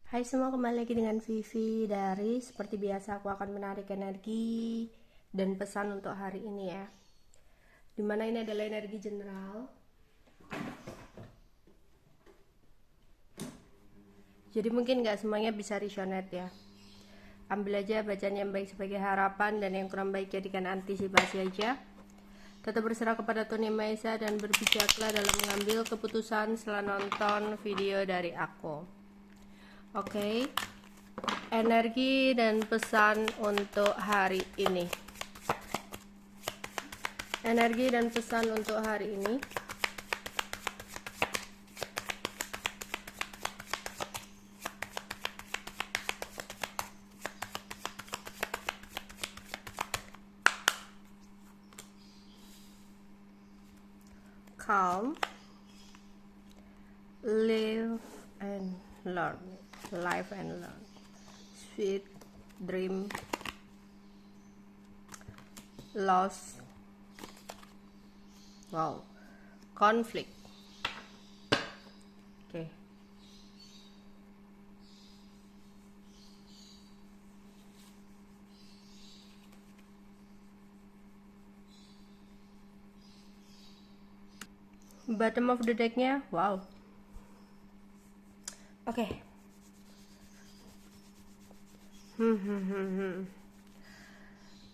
Hai semua, kembali lagi dengan Vivi dari seperti biasa aku akan menarik energi dan pesan untuk hari ini ya. Dimana ini adalah energi general. Jadi mungkin gak semuanya bisa resonate ya. Ambil aja bacaan yang baik sebagai harapan dan yang kurang baik jadikan antisipasi aja. Tetap berserah kepada Tuhan Yang Maha Esa dan berbijaklah dalam mengambil keputusan setelah nonton video dari aku. Oke. Energi dan pesan untuk hari ini. Energi dan pesan untuk hari ini. Calm, live and learn, live and learn, sweet dream, loss, wow, conflict. Oke. Bottom of the decknya, wow. Oke.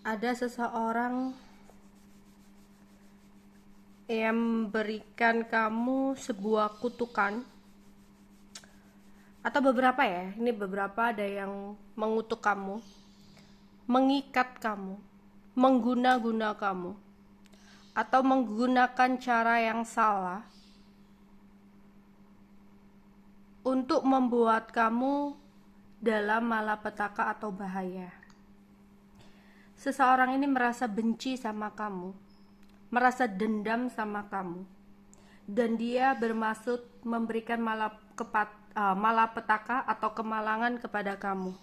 Ada seseorang yang memberikan kamu sebuah kutukan, atau beberapa ya, ini beberapa, ada yang mengutuk kamu, mengikat kamu, mengguna-guna kamu, atau menggunakan cara yang salah untuk membuat kamu dalam malapetaka atau bahaya. Seseorang ini merasa benci sama kamu, merasa dendam sama kamu, dan dia bermaksud memberikan malapetaka atau kemalangan kepada kamu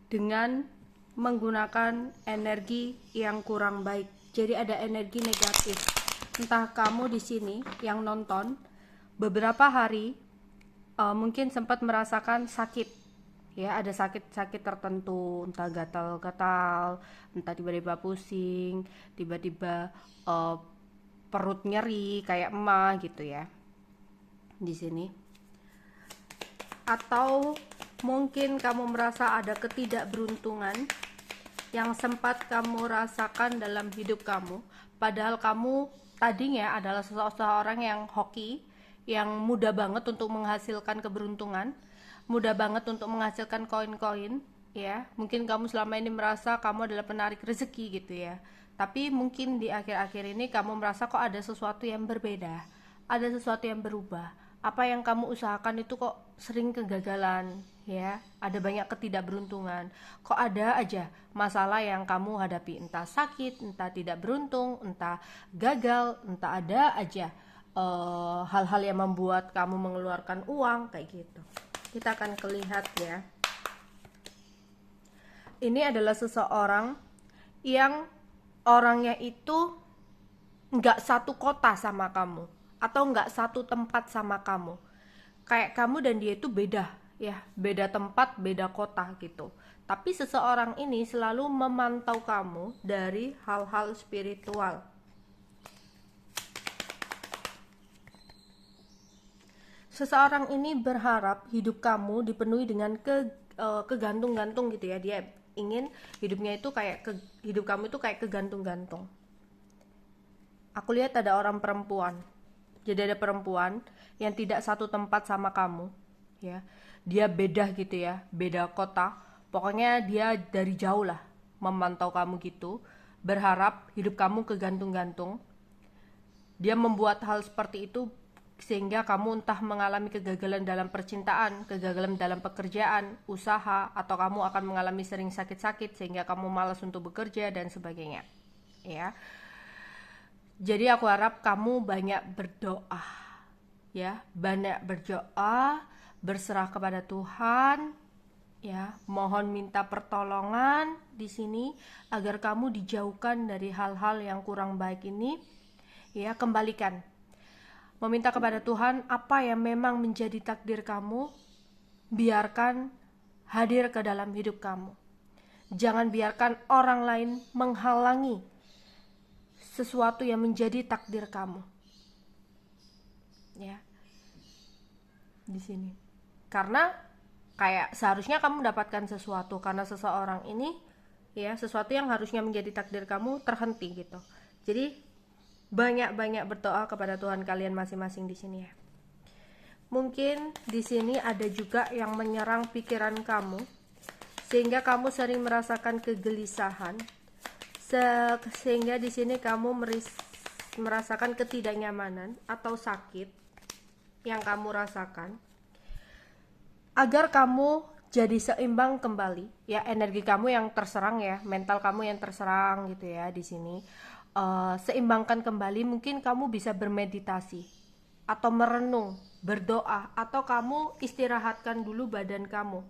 dengan menggunakan energi yang kurang baik. Jadi ada energi negatif. Entah kamu di sini yang nonton beberapa hari mungkin sempat merasakan sakit, ya, ada sakit-sakit tertentu, entah gatal-gatal, entah tiba-tiba pusing, tiba-tiba perut nyeri kayak emah gitu ya di sini. Atau mungkin kamu merasa ada ketidakberuntungan yang sempat kamu rasakan dalam hidup kamu, padahal kamu tadinya adalah seseorang yang hoki, yang mudah banget untuk menghasilkan keberuntungan, mudah banget untuk menghasilkan koin-koin, ya. Mungkin kamu selama ini merasa kamu adalah penarik rezeki gitu ya, tapi mungkin di akhir-akhir ini kamu merasa kok ada sesuatu yang berbeda, ada sesuatu yang berubah. Apa yang kamu usahakan itu kok sering kegagalan, ya, ada banyak ketidakberuntungan, kok ada aja masalah yang kamu hadapi, entah sakit, entah tidak beruntung, entah gagal, entah ada aja hal-hal yang membuat kamu mengeluarkan uang kayak gitu. Kita akan lihat ya, ini adalah seseorang yang orangnya itu nggak satu kota sama kamu, atau nggak satu tempat sama kamu. Kayak kamu dan dia itu beda ya, beda tempat, beda kota gitu. Tapi seseorang ini selalu memantau kamu dari hal-hal spiritual. Seseorang ini berharap hidup kamu dipenuhi dengan kegantung-gantung gitu ya. Dia ingin hidupnya itu kayak hidup kamu itu kayak kegantung-gantung. Aku lihat ada orang perempuan. Jadi ada perempuan yang tidak satu tempat sama kamu, ya. Dia beda gitu ya, beda kota. Pokoknya dia dari jauh lah memantau kamu gitu, berharap hidup kamu kegantung-gantung. Dia membuat hal seperti itu sehingga kamu entah mengalami kegagalan dalam percintaan, kegagalan dalam pekerjaan, usaha, atau kamu akan mengalami sering sakit-sakit sehingga kamu malas untuk bekerja dan sebagainya, ya. Jadi aku harap kamu banyak berdoa, ya, banyak berdoa, berserah kepada Tuhan, ya, mohon minta pertolongan di sini agar kamu dijauhkan dari hal-hal yang kurang baik ini, ya. Kembalikan, meminta kepada Tuhan apa yang memang menjadi takdir kamu, biarkan hadir ke dalam hidup kamu. Jangan biarkan orang lain menghalangi sesuatu yang menjadi takdir kamu. Ya. Di sini. Karena kayak seharusnya kamu mendapatkan sesuatu karena seseorang ini ya, sesuatu yang harusnya menjadi takdir kamu terhenti gitu. Jadi banyak-banyak berdoa kepada Tuhan kalian masing-masing di sini ya. Mungkin di sini ada juga yang menyerang pikiran kamu sehingga kamu sering merasakan kegelisahan, sehingga di sini kamu merasakan ketidaknyamanan atau sakit yang kamu rasakan. Agar kamu jadi seimbang kembali ya, energi kamu yang terserang ya, mental kamu yang terserang gitu ya di sini. Seimbangkan kembali, mungkin kamu bisa bermeditasi atau merenung, berdoa, atau kamu istirahatkan dulu badan kamu.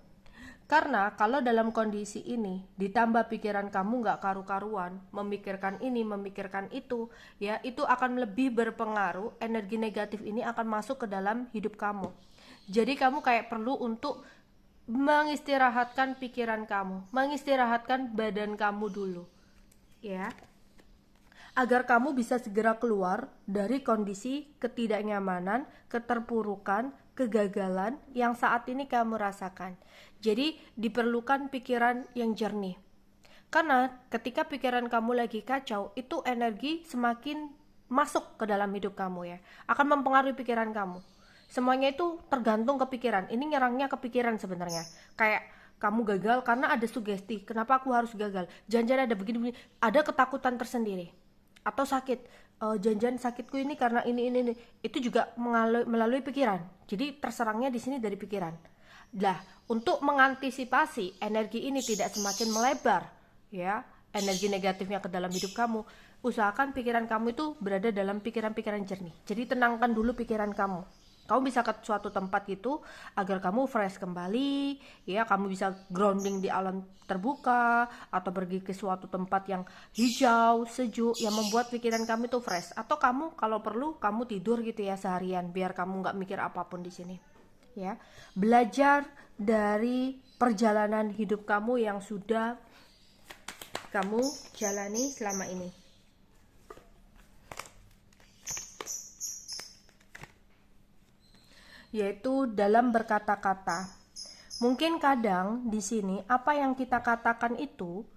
Karena kalau dalam kondisi ini ditambah pikiran kamu nggak karu-karuan, memikirkan ini, memikirkan itu, ya itu akan lebih berpengaruh. Energi negatif ini akan masuk ke dalam hidup kamu. Jadi kamu kayak perlu untuk mengistirahatkan pikiran kamu, mengistirahatkan badan kamu dulu, ya. Agar kamu bisa segera keluar dari kondisi ketidaknyamanan, keterpurukan, kegagalan yang saat ini kamu rasakan. Jadi diperlukan pikiran yang jernih. Karena ketika pikiran kamu lagi kacau, itu energi semakin masuk ke dalam hidup kamu ya. Akan mempengaruhi pikiran kamu. Semuanya itu tergantung ke pikiran. Ini nyerangnya ke pikiran sebenarnya. Kayak kamu gagal karena ada sugesti. Kenapa aku harus gagal? Jangan-jangan ada begini-begini. Ada ketakutan tersendiri. Atau sakit, jangan-jangan sakitku ini karena ini. Itu juga melalui pikiran. Jadi terserangnya di sini dari pikiran. Nah, untuk mengantisipasi energi ini tidak semakin melebar, ya, energi negatifnya ke dalam hidup kamu, usahakan pikiran kamu itu berada dalam pikiran-pikiran jernih. Jadi tenangkan dulu pikiran kamu. Kamu bisa ke suatu tempat gitu agar kamu fresh kembali, ya, kamu bisa grounding di alam terbuka atau pergi ke suatu tempat yang hijau, sejuk yang membuat pikiran kamu itu fresh. Atau kamu kalau perlu kamu tidur gitu ya seharian biar kamu nggak mikir apapun di sini. Ya, belajar dari perjalanan hidup kamu yang sudah kamu jalani selama ini. Yaitu dalam berkata-kata. Mungkin kadang di sini apa yang kita katakan itu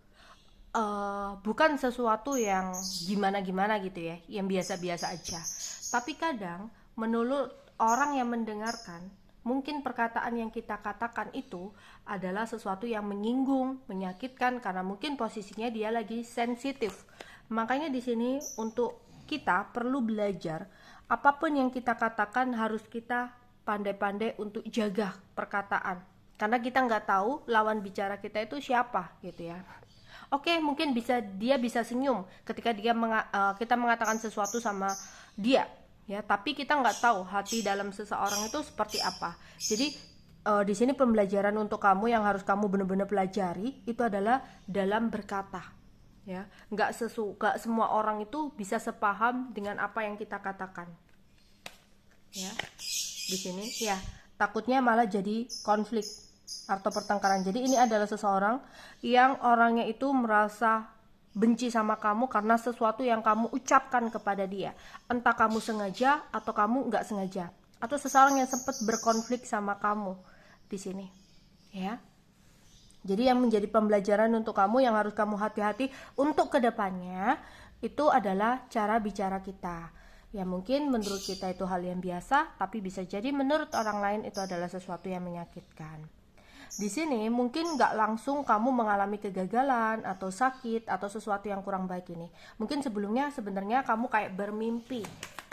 bukan sesuatu yang gimana-gimana gitu ya, yang biasa-biasa aja. Tapi kadang menurut orang yang mendengarkan, mungkin perkataan yang kita katakan itu adalah sesuatu yang menyinggung, menyakitkan karena mungkin posisinya dia lagi sensitif. Makanya di sini untuk kita perlu belajar apapun yang kita katakan harus kita pandai-pandai untuk jaga perkataan, karena kita nggak tahu lawan bicara kita itu siapa gitu ya. Oke, mungkin dia bisa senyum ketika kita mengatakan sesuatu sama dia ya, tapi kita nggak tahu hati dalam seseorang itu seperti apa. Jadi di sini pembelajaran untuk kamu yang harus kamu benar-benar pelajari itu adalah dalam berkata ya. Nggak semua orang itu bisa sepaham dengan apa yang kita katakan ya. Di sini ya takutnya malah jadi konflik atau pertengkaran. Jadi ini adalah seseorang yang orangnya itu merasa benci sama kamu karena sesuatu yang kamu ucapkan kepada dia, entah kamu sengaja atau kamu nggak sengaja, atau seseorang yang sempat berkonflik sama kamu di sini ya. Jadi yang menjadi pembelajaran untuk kamu yang harus kamu hati-hati untuk kedepannya itu adalah cara bicara kita. Ya mungkin menurut kita itu hal yang biasa, tapi bisa jadi menurut orang lain itu adalah sesuatu yang menyakitkan. Di sini mungkin nggak langsung kamu mengalami kegagalan atau sakit atau sesuatu yang kurang baik ini. Mungkin sebelumnya sebenarnya kamu kayak bermimpi,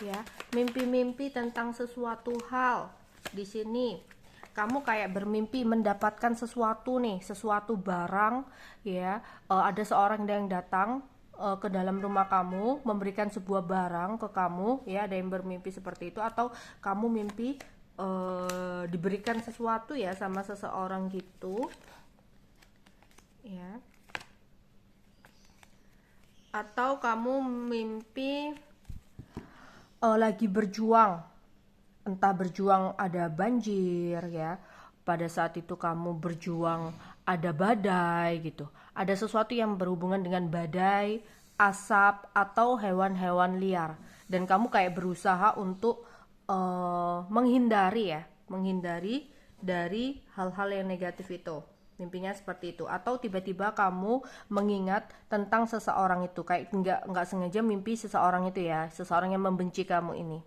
ya, mimpi-mimpi tentang sesuatu hal. Di sini kamu kayak bermimpi mendapatkan sesuatu nih, sesuatu barang, ya, ada seorang yang datang ke dalam rumah kamu memberikan sebuah barang ke kamu ya, ada yang bermimpi seperti itu, atau kamu mimpi diberikan sesuatu ya sama seseorang gitu ya, atau kamu mimpi lagi berjuang, entah berjuang ada banjir ya, pada saat itu kamu berjuang ada badai gitu, ada sesuatu yang berhubungan dengan badai, asap, atau hewan-hewan liar, dan kamu kayak berusaha untuk menghindari dari hal-hal yang negatif itu. Mimpinya seperti itu. Atau tiba-tiba kamu mengingat tentang seseorang itu, kayak nggak sengaja mimpi seseorang itu ya, seseorang yang membenci kamu ini,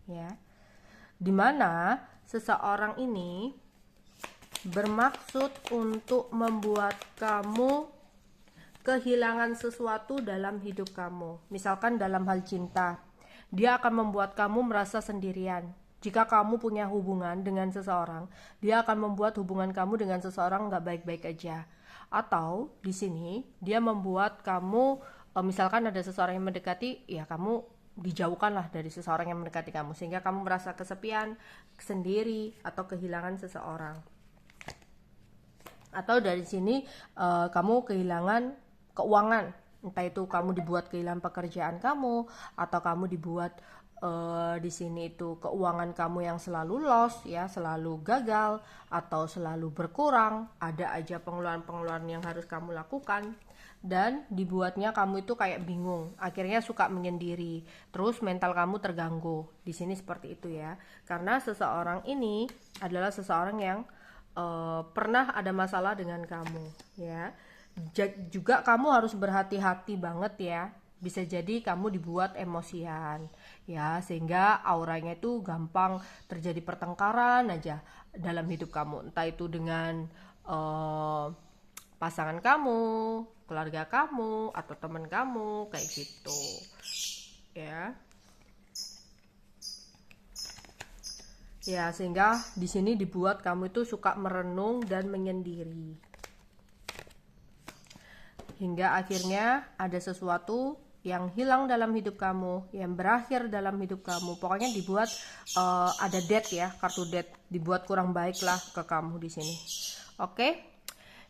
ya, dimana seseorang ini bermaksud untuk membuat kamu kehilangan sesuatu dalam hidup kamu. Misalkan dalam hal cinta, dia akan membuat kamu merasa sendirian. Jika kamu punya hubungan dengan seseorang, dia akan membuat hubungan kamu dengan seseorang nggak baik-baik aja. Atau di sini dia membuat kamu, misalkan ada seseorang yang mendekati, ya kamu dijauhkanlah dari seseorang yang mendekati kamu, sehingga kamu merasa kesepian, sendiri, atau kehilangan seseorang. Atau dari sini kamu kehilangan keuangan, entah itu kamu dibuat kehilangan pekerjaan kamu, atau kamu dibuat di sini itu keuangan kamu yang selalu loss ya, selalu gagal atau selalu berkurang, ada aja pengeluaran-pengeluaran yang harus kamu lakukan, dan dibuatnya kamu itu kayak bingung, akhirnya suka menyendiri, terus mental kamu terganggu. Di sini seperti itu ya, karena seseorang ini adalah seseorang yang pernah ada masalah dengan kamu ya. Juga kamu harus berhati-hati banget ya, bisa jadi kamu dibuat emosian ya, sehingga auranya itu gampang terjadi pertengkaran aja dalam hidup kamu, entah itu dengan pasangan kamu, keluarga kamu, atau teman kamu, kayak gitu ya. Ya, sehingga di sini dibuat kamu itu suka merenung dan menyendiri. Hingga akhirnya ada sesuatu yang hilang dalam hidup kamu, yang berakhir dalam hidup kamu. Pokoknya dibuat ada death ya, kartu death, dibuat kurang baik lah ke kamu di sini. Oke?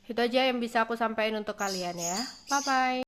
Itu aja yang bisa aku sampaikan untuk kalian ya. Bye bye.